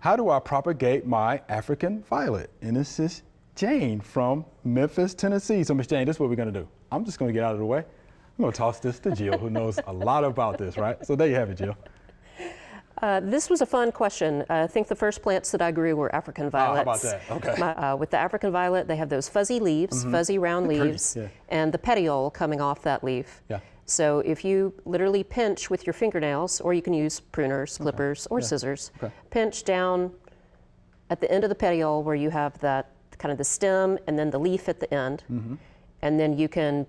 how do I propagate my African violet? And this is Jane from Memphis, Tennessee. So Miss Jane, this is what we're gonna do. I'm just gonna get out of the way. I'm gonna toss this to Jill, who knows a lot about this, right? So there you have it, Jill. This was a fun question. I think the first plants that I grew were African violets. How about that? Okay. With the African violet, they have those fuzzy leaves, fuzzy round leaves, yeah. and the petiole coming off that leaf. Yeah. So if you literally pinch with your fingernails, or you can use pruners, clippers, or scissors, pinch down at the end of the petiole where you have that kind of the stem and then the leaf at the end, and then you can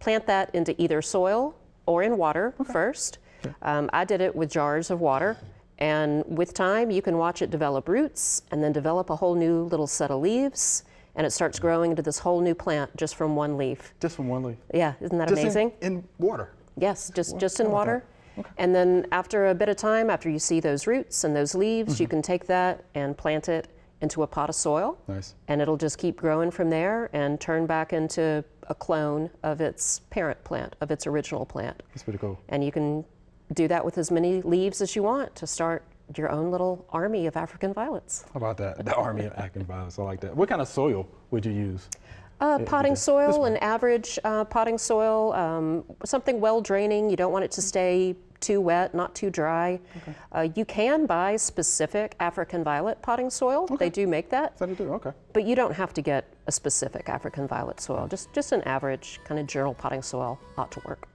plant that into either soil or in water first. I did it with jars of water, and with time you can watch it develop roots and then develop a whole new little set of leaves, and it starts growing into this whole new plant just from one leaf. Just from one leaf? Yeah, isn't that just amazing? In water? Yes, just in water. Okay. And then after a bit of time, after you see those roots and those leaves, you can take that and plant it into a pot of soil. Nice. And it'll just keep growing from there and turn back into a clone of its parent plant, of its original plant. That's pretty cool. And you can do that with as many leaves as you want to start your own little army of African violets. How about that? The army of African violets, I like that. What kind of soil would you use? Potting soil, an average potting soil, something well draining. You don't want it to stay too wet, not too dry. Okay. You can buy specific African violet potting soil. Okay. They do make that. So they do, okay. But you don't have to get a specific African violet soil. Just an average kind of general potting soil ought to work.